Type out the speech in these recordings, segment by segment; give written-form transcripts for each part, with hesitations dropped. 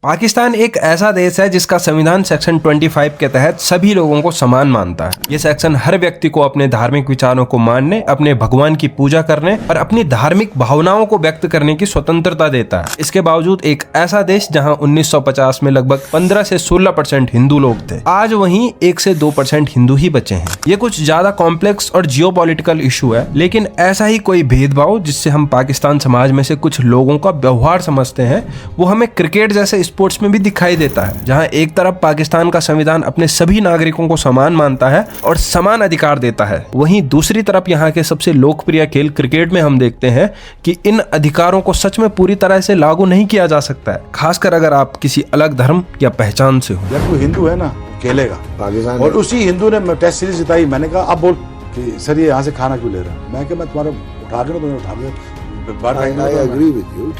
पाकिस्तान एक ऐसा देश है जिसका संविधान सेक्शन 25 के तहत सभी लोगों को समान मानता है। ये सेक्शन हर व्यक्ति को अपने धार्मिक विचारों को मानने, अपने भगवान की पूजा करने और अपनी धार्मिक भावनाओं को व्यक्त करने की स्वतंत्रता देता है। इसके बावजूद एक ऐसा देश जहां 1950 में लगभग 15 से 16% हिंदू लोग थे, आज वहीं 1 से 2% हिंदू ही बचे हैं। ये कुछ ज्यादा कॉम्प्लेक्स और जियोपॉलिटिकल इशू है, लेकिन ऐसा ही कोई भेदभाव जिससे हम पाकिस्तान समाज में से कुछ लोगों का व्यवहार समझते हैं, वो हमें क्रिकेट जैसे स्पोर्ट्स में भी दिखाई देता है, जहां एक तरफ पाकिस्तान का संविधान अपने सभी नागरिकों को समान मानता है और समान अधिकार देता है, वहीं दूसरी तरफ यहाँ के सबसे लोकप्रिय खेल क्रिकेट में हम देखते हैं कि इन अधिकारों को सच में पूरी तरह से लागू नहीं किया जा सकता है, खासकर अगर आप किसी अलग धर्म या पहचान से हो। जब कोई हिंदू है ना खेलेगा पाकिस्तान, और उसी हिंदू ने टेस्ट सीरीज जिताई, मैंने कहा अब बोल कि सर ये यहाँ से खाना क्यों ले रहा है, मैं तुम्हारा उठा के तुम्हें उठा के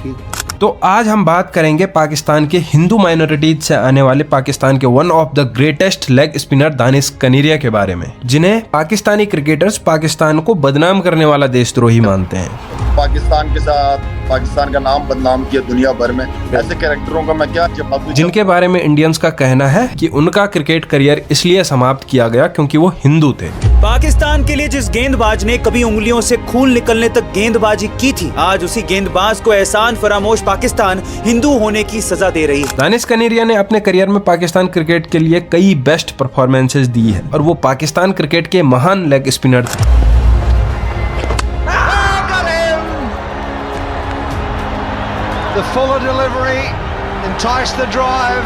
ठीक। तो आज हम बात करेंगे पाकिस्तान के हिंदू माइनॉरिटीज से आने वाले पाकिस्तान के one of the greatest leg spinner Danish Kaneria के बारे में, जिन्हें पाकिस्तानी क्रिकेटर्स पाकिस्तान को बदनाम करने वाला देशद्रोही मानते हैं। पाकिस्तान के साथ पाकिस्तान का नाम बदनाम किया दुनिया भर में, ऐसे कैरेक्टरों का मैं क्या जवाब, जिनके बारे में इंडियंस का कहना है कि उनका क्रिकेट करियर इसलिए समाप्त किया गया क्योंकि वो हिंदू थे। पाकिस्तान के लिए जिस गेंदबाज ने कभी उंगलियों से खून निकलने तक गेंदबाजी की थी, आज उसी गेंदबाज को एहसान फरामोश पाकिस्तान हिंदू होने की सजा दे रही है। दानिश कनेरिया ने अपने करियर में पाकिस्तान क्रिकेट के लिए कई बेस्ट परफॉर्मेंसेस दी है और वो पाकिस्तान क्रिकेट के महान लेग स्पिनर थे। The fuller delivery enticed the drive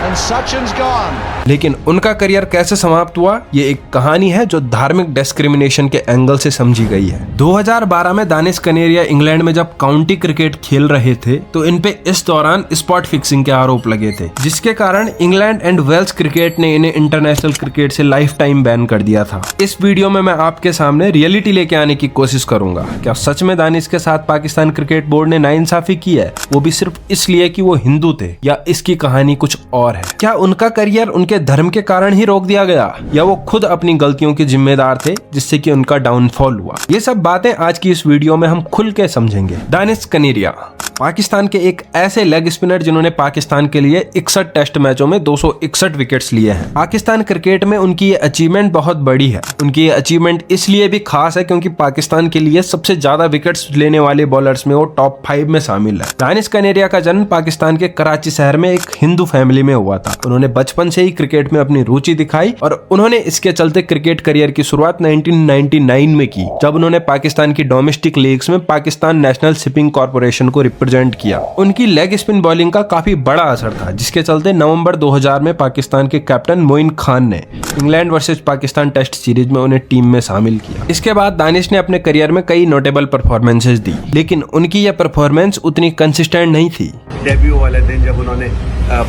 and Sachin's gone. लेकिन उनका करियर कैसे समाप्त हुआ, ये एक कहानी है जो धार्मिक डिस्क्रिमिनेशन के एंगल से समझी गई है। 2012 में दानिश कनेरिया इंग्लैंड में जब काउंटी क्रिकेट खेल रहे थे तो इन पे इस दौरान स्पॉट फिक्सिंग के आरोप लगे थे, जिसके कारण इंग्लैंड एंड वेल्स क्रिकेट ने इन्हें इंटरनेशनल क्रिकेट से लाइफ टाइम बैन कर दिया था। इस वीडियो में मैं आपके सामने रियलिटी लेके आने की कोशिश करूंगा। क्या सच में दानिश के साथ पाकिस्तान क्रिकेट बोर्ड ने नाइंसाफी की है, वो भी सिर्फ इसलिए कि वो हिंदू थे, या इसकी कहानी कुछ और है? क्या उनका करियर उनके धर्म के कारण ही रोक दिया गया, या वो खुद अपनी गलतियों के जिम्मेदार थे जिससे कि उनका डाउनफॉल हुआ? ये सब बातें आज की इस वीडियो में हम खुल के समझेंगे। दानिश कनेरिया पाकिस्तान के एक ऐसे लेग स्पिनर जिन्होंने पाकिस्तान के लिए 61 टेस्ट मैचों में 261 विकेट्स लिए हैं। पाकिस्तान क्रिकेट में उनकी ये अचीवमेंट बहुत बड़ी है। उनकी ये अचीवमेंट इसलिए भी खास है क्योंकि पाकिस्तान के लिए सबसे ज्यादा विकेट्स लेने वाले बॉलर्स में वो टॉप 5 में शामिल है। दानिश कनेरिया का जन्म पाकिस्तान के कराची शहर में एक हिंदू फैमिली में हुआ था। उन्होंने बचपन से ही क्रिकेट में अपनी रुचि दिखाई और उन्होंने इसके चलते क्रिकेट करियर की शुरुआत 1999 में की, जब उन्होंने पाकिस्तान की डोमेस्टिक लीग्स में पाकिस्तान नेशनल शिपिंग कॉर्पोरेशन को रिप्रेजेंट किया। उनकी लेग स्पिन बॉलिंग का काफी बड़ा असर था, जिसके चलते नवंबर 2000 में पाकिस्तान के कैप्टन मोइन खान ने England versus Pakistan test series में उन्हें टीम में शामिल किया। इसके बाद दानिश ने अपने करियर में कई नोटेबल परफॉर्मेंसेस दी, लेकिन उनकी यह परफॉर्मेंस उतनी कंसिस्टेंट नहीं थी। डेब्यू वाले दिन जब उन्होंने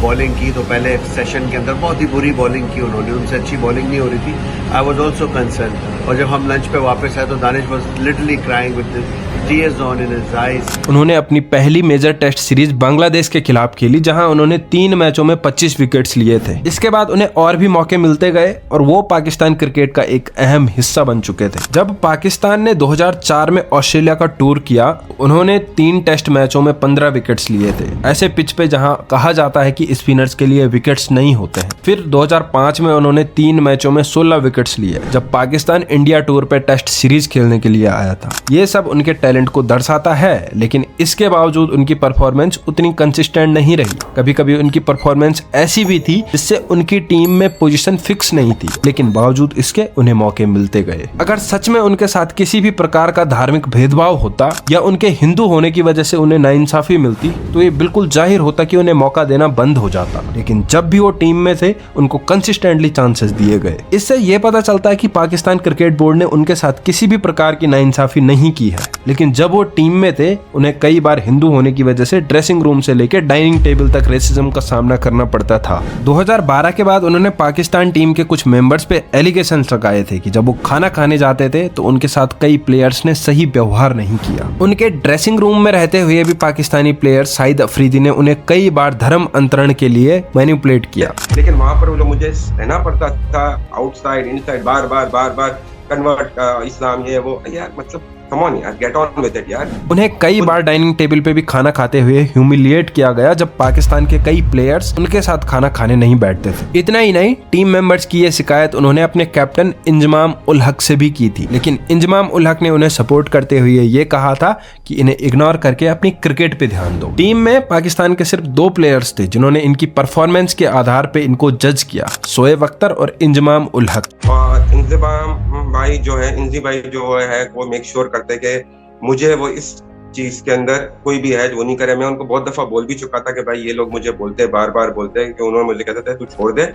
बॉलिंग की तो पहले सेशन के अंदर बहुत ही बुरी बॉलिंग की उन्होंने, उनसे अच्छी बॉलिंग नहीं हो रही थी। आई वाज आल्सो कंसर्न, और जब हम लंच पे वापस आए तो Danish was literally crying with tears on in his eyes. उन्होंने अपनी पहली मेजर टेस्ट सीरीज बांग्लादेश के खिलाफ खेली, जहां उन्होंने 3 मैचों में 25 विकेट्स लिए थे। इसके बाद उन्हें और भी मौके मिलते गए और वो पाकिस्तान क्रिकेट का एक अहम हिस्सा बन चुके थे। जब पाकिस्तान ने 2004 में ऑस्ट्रेलिया का टूर किया, उन्होंने 3 टेस्ट मैचों में 15 विकेट्स लिए थे, ऐसे पिच पे जहां कहा जाता है कि स्पिनर्स के लिए विकेट्स नहीं होते हैं। फिर 2005 में उन्होंने 3 मैचों में 16 विकेट्स लिए, जब पाकिस्तान इंडिया टूर पे टेस्ट सीरीज खेलने के लिए आया था। ये सब उनके टैलेंट को दर्शाता है, लेकिन इसके बावजूद उनकी परफॉर्मेंस उतनी कंसिस्टेंट नहीं रही। कभी कभी उनकी परफॉर्मेंस ऐसी भी थी जिससे उनकी टीम में पोजीशन फिक्स नहीं थी, लेकिन बावजूद इसके उन्हें मौके मिलते गए। अगर सच में उनके साथ किसी भी प्रकार का धार्मिक भेदभाव होता या उनके हिंदू होने की वजह से उन्हें नाइंसाफी मिलती, तो ये बिल्कुल जाहिर होता कि उन्हें मौका देना बंद हो जाता। लेकिन जब भी वो टीम में थे, उनको कंसिस्टेंटली चांसेस दिए गए। इससे ये पता चलता है कि पाकिस्तान क्रिकेट बोर्ड ने उनके साथ किसी भी प्रकार की नाइंसाफी नहीं की है। लेकिन जब वो टीम में थे, उन्हें कई बार हिंदू होने की वजह से ड्रेसिंग रूम से लेकर डाइनिंग टेबल तक रेसिज्म का सामना करना पड़ता था। 2012 के बाद उन्होंने पाकिस्तान टीम के कुछ मेंबर्स पे एलिगेशन लगाए थे कि जब वो खाना खाने जाते थे तो उनके साथ कई प्लेयर्स ने सही व्यवहार नहीं किया। उनके ड्रेसिंग रूम में रहते हुए भी पाकिस्तानी प्लेयर शाहिद अफरीदी ने उन्हें कई बार धर्म अंतरण के लिए मैनिपुलेट किया। लेकिन वहाँ पर मुझे रहना पड़ता था, आउटसाइड इनसाइड, बार बार कन्वर्ट इस्लाम, ये वो, यार मतलब कम ऑन यार, गेट ऑन विद इट यार। उन्हें कई बार डाइनिंग टेबल पे भी खाना खाते हुए ह्यूमिलिएट किया गया जब पाकिस्तान के कई प्लेयर्स उनके साथ खाना खाने नहीं बैठते थे। इतना ही नहीं, टीम मेंबर्स की ये शिकायत उन्होंने अपने कैप्टन इंजमाम उल हक से भी की थी, लेकिन इंजमाम उल हक ने उन्हें सपोर्ट करते हुए ये कहा था कि इन्हें इग्नोर करके अपनी क्रिकेट पे ध्यान दो। टीम में पाकिस्तान के सिर्फ 2 प्लेयर्स थे जिन्होंने इनकी परफॉर्मेंस के आधार पे इनको जज किया, शोएब अख्तर और इंजमाम उल हक। और इंजमाम भाई जो है, इंजी भाई जो है वो मेक श्योर करते कि मुझे वो इस चीज के अंदर कोई भी है वो नहीं करे। मैं उनको बहुत दफा बोल भी चुका था कि भाई ये लोग मुझे बोलते बार बार बोलते हैं कि उन्होंने मुझे कहते थे तू छोड़ दे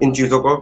इन चीजों को,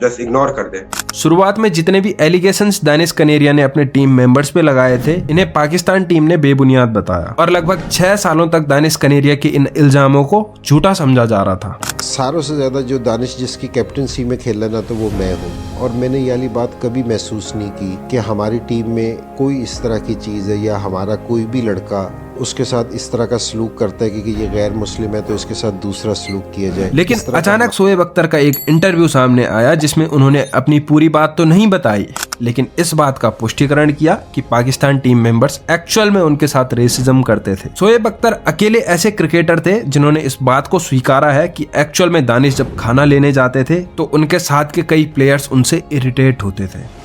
जस्ट इग्नोर कर दे। शुरुआत में जितने भी एलिगेशंस दानिश कनेरिया ने अपने टीम मेंबर्स पे लगाए थे, इन्हें पाकिस्तान टीम ने बेबुनियाद बताया और लगभग 6 सालों तक दानिश कनेरिया के इन इल्जामों को झूठा समझा जा रहा था। सारों से ज़्यादा जो दानिश जिसकी कैप्टनसी में खेल रहा तो वो मैं हूँ, और मैंने ये वाली बात कभी महसूस नहीं की कि हमारी टीम में कोई इस तरह की चीज़ है या हमारा कोई भी लड़का उसके साथ इस तरह का सलूक करता है कि ये गैर मुस्लिम है तो इसके साथ दूसरा सलूक किया जाए। लेकिन अचानक शोएब अख्तर का एक इंटरव्यू सामने आया जिसमें उन्होंने अपनी पूरी बात तो नहीं बताई, लेकिन इस बात का पुष्टिकरण किया कि पाकिस्तान टीम मेंबर्स एक्चुअल में उनके साथ रेसिज्म करते थे। शोएब अख्तर अकेले ऐसे क्रिकेटर थे जिन्होंने इस बात को स्वीकारा है कि एक्चुअल में दानिश जब खाना लेने जाते थे तो उनके साथ के कई प्लेयर्स उनसे इरिटेट होते थे।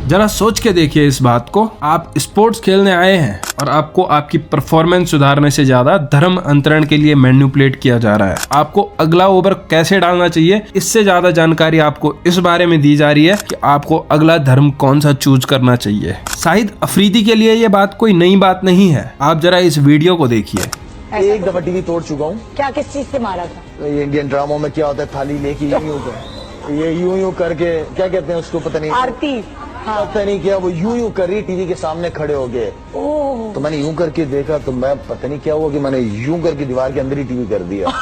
जरा सोच के देखिए इस बात को, आप स्पोर्ट्स खेलने आए हैं और आपको आपकी परफॉर्मेंस सुधारने से ज्यादा धर्म अंतरण के लिए मैनिपुलेट किया जा रहा है। आपको अगला ओवर कैसे डालना चाहिए इससे ज्यादा जानकारी आपको इस बारे में दी जा रही है कि आपको अगला धर्म कौन सा चूज करना चाहिए। शाहिद अफरीदी के लिए ये बात कोई नई बात नहीं है, आप जरा इस वीडियो को देखिए। एक दफा टीवी तोड़ चुका हूँ। क्या, किस चीज से मारा था? ये इंडियन ड्रामों में क्या होता है, थाली लेके यूं करके क्या कहते हैं उसको, पता नहीं, आरती। हाँ। पता नहीं क्या वो यूं कर रही, टीवी के सामने खड़े हो गए। तो मैंने यूं करके देखा तो मैं पता नहीं क्या हुआ कि मैंने यूं करके दीवार के अंदर ही टीवी कर दिया।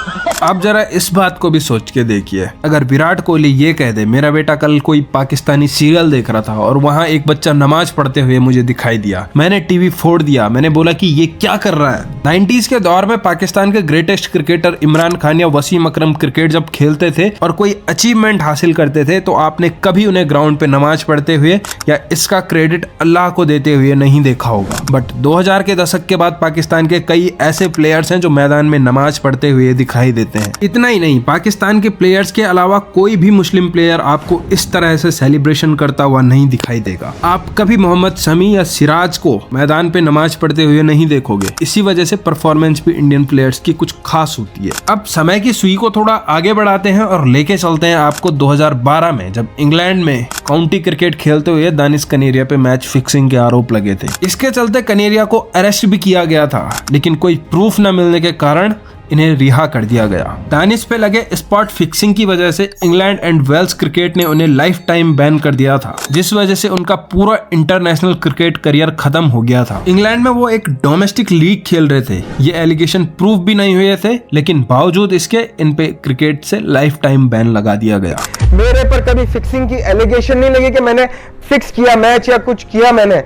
आप जरा इस बात को भी सोच के देखिए, अगर विराट कोहली ये कह दे मेरा बेटा कल कोई पाकिस्तानी सीरियल देख रहा था और वहाँ एक बच्चा नमाज पढ़ते हुए मुझे दिखाई दिया, मैंने टीवी फोड़ दिया, मैंने बोला कि ये क्या कर रहा है। 90s के दौर में पाकिस्तान के ग्रेटेस्ट क्रिकेटर इमरान खान या वसीम अकरम क्रिकेट जब खेलते थे और कोई अचीवमेंट हासिल करते थे तो आपने कभी उन्हें ग्राउंड पे नमाज पढ़ते हुए या इसका क्रेडिट अल्लाह को देते हुए नहीं देखा होगा। बट 2000 के दशक के बाद पाकिस्तान के कई ऐसे प्लेयर्स हैं जो मैदान में नमाज पढ़ते हुए दिखाई देते हैं। इतना ही नहीं, पाकिस्तान के प्लेयर्स के अलावा कोई भी मुस्लिम प्लेयर आपको इस तरह से सेलिब्रेशन करता हुआ नहीं दिखाई देगा। आप कभी मोहम्मद शमी या सिराज को मैदान पे नमाज पढ़ते हुए नहीं देखोगे। इसी वजह से परफॉर्मेंस भी इंडियन प्लेयर्स की कुछ खास होती है। अब समय की सुई को थोड़ा आगे बढ़ाते हैं और लेके चलते हैं आपको 2012 में, जब इंग्लैंड में काउंटी क्रिकेट खेलते हुए दानिश कनेरिया पे मैच फिक्सिंग के आरोप लगे थे। इसके चलते कनेरिया को अरेस्ट भी किया गया था, लेकिन कोई प्रूफ न मिलने के कारण इन्हें रिहा कर दिया गया। दानिश पे लगे स्पॉट फिक्सिंग की वजह से इंग्लैंड एंड वेल्स क्रिकेट ने उन्हें लाइफ टाइम बैन कर दिया था, जिस वजह से उनका पूरा इंटरनेशनल क्रिकेट करियर खत्म हो गया था। इंग्लैंड में वो एक डोमेस्टिक लीग खेल रहे थे, ये एलिगेशन प्रूफ भी नहीं हुए थे, लेकिन बावजूद इसके इन पे क्रिकेट से लाइफ टाइम बैन लगा दिया गया। मेरे पर कभी फिक्सिंग की एलिगेशन नहीं लगी कि मैंने फिक्स किया मैच या कुछ किया, मैंने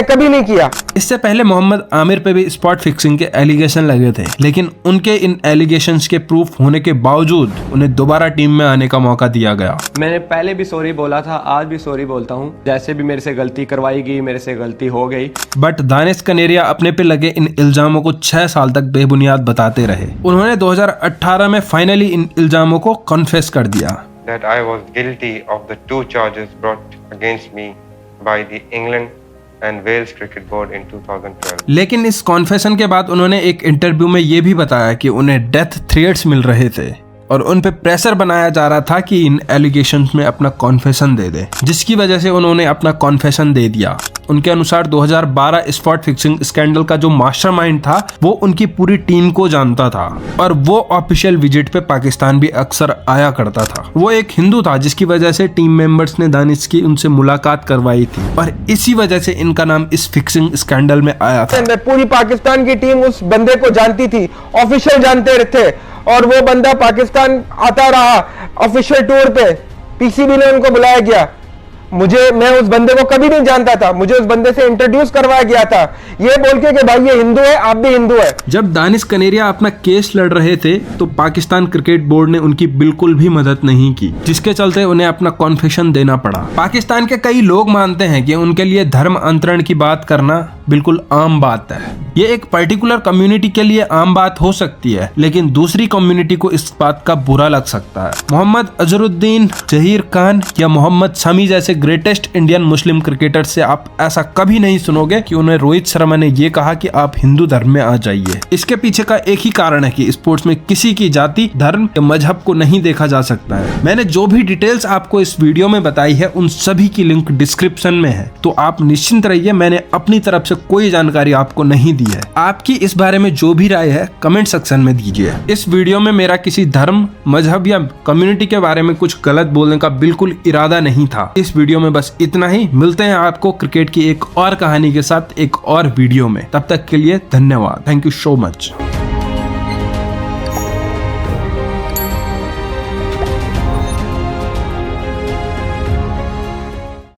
कभी नहीं किया। इससे पहले मोहम्मद आमिर पे भी स्पॉट फिक्सिंग के एलिगेशन लगे थे, लेकिन उनके इन एलिगेशंस के प्रूफ होने के बावजूद उन्हें दोबारा टीम में आने का मौका दिया गया। मैंने पहले भी सॉरी बोला था, आज भी सॉरी बोलता हूँ। जैसे भी मेरे से गलती करवाई गई, मेरे से गलती हो गई। बट दानिश कनेरिया अपने पे लगे इन इल्जामों को 6 साल तक बेबुनियाद बताते रहे। उन्होंने 2018 में फाइनली इन इल्जामों को कन्फेस कर दिया। That I was guilty of the 2 charges brought against me by the England and Wales Cricket Board in 2012. लेकिन इस कॉन्फेशन के बाद उन्होंने एक इंटरव्यू में ये भी बताया कि उन्हें डेथ थ्रेट्स मिल रहे थे और उन पे प्रेशर बनाया जा रहा था कि इन एलिगेशंस में अपना कॉन्फेशन दे दे, जिसकी वजह से उन्होंने अपना कॉन्फेशन दे दिया। उनके अनुसार 2012 स्पॉट फिक्सिंग स्कैंडल का जो मास्टरमाइंड था वो उनकी पूरी टीम को जानता था और वो ऑफिशियल विजिट पे पाकिस्तान भी अक्सर आया करता था। वो एक हिंदू था जिसकी वजह से टीम मेंबर्स ने दानिश की उनसे मुलाकात करवाई थी और इसी वजह से इनका नाम इस फिक्सिंग स्कैंडल में आया था। पूरी पाकिस्तान की टीम उस बंदे को जानती थी, ऑफिशियल जानते थे, और वो बंदा पाकिस्तान आता रहा ऑफिशियल टूर पे। पीसीबी ने उनको बुलाया गया मैं उस बंदे को कभी नहीं जानता था, मुझे उस बंदे से इंट्रोड्यूस करवाया गया था ये बोल के कि भाई ये हिंदू है, आप भी हिंदू है। जब दानिश कनेरिया अपना केस लड़ रहे थे तो पाकिस्तान क्रिकेट बोर्ड ने उनकी बिल्कुल भी मदद नहीं की, जिसके चलते उन्हें अपना कॉन्फेशन देना पड़ा। पाकिस्तान के कई लोग मानते हैं कि उनके लिए धर्म अंतरण की बात करना बिल्कुल आम बात है। ये एक पर्टिकुलर कम्युनिटी के लिए आम बात हो सकती है, लेकिन दूसरी कम्युनिटी को इस बात का बुरा लग सकता है। मोहम्मद अजहरुद्दीन, जहीर खान या मोहम्मद शमी जैसे ग्रेटेस्ट इंडियन मुस्लिम क्रिकेटर से आप ऐसा कभी नहीं सुनोगे कि उन्हें रोहित शर्मा ने ये कहा कि आप हिंदू धर्म में आ जाइए। इसके पीछे का एक ही कारण है कि स्पोर्ट्स में किसी की जाति, धर्म या मजहब को नहीं देखा जा सकता है। मैंने जो भी डिटेल्स आपको इस वीडियो में बताई है उन सभी की लिंक डिस्क्रिप्शन में है, तो आप निश्चिंत रहिए, मैंने अपनी तरफ से कोई जानकारी आपको नहीं दी है। आपकी इस बारे में जो भी राय है कमेंट सेक्शन में दीजिए। इस वीडियो में मेरा किसी धर्म, मजहब या कम्युनिटी के बारे में कुछ गलत बोलने का बिल्कुल इरादा नहीं था। इस वीडियो में बस इतना ही। मिलते हैं आपको क्रिकेट की एक और कहानी के साथ एक और वीडियो में। तब तक के लिए धन्यवाद। Thank you so much.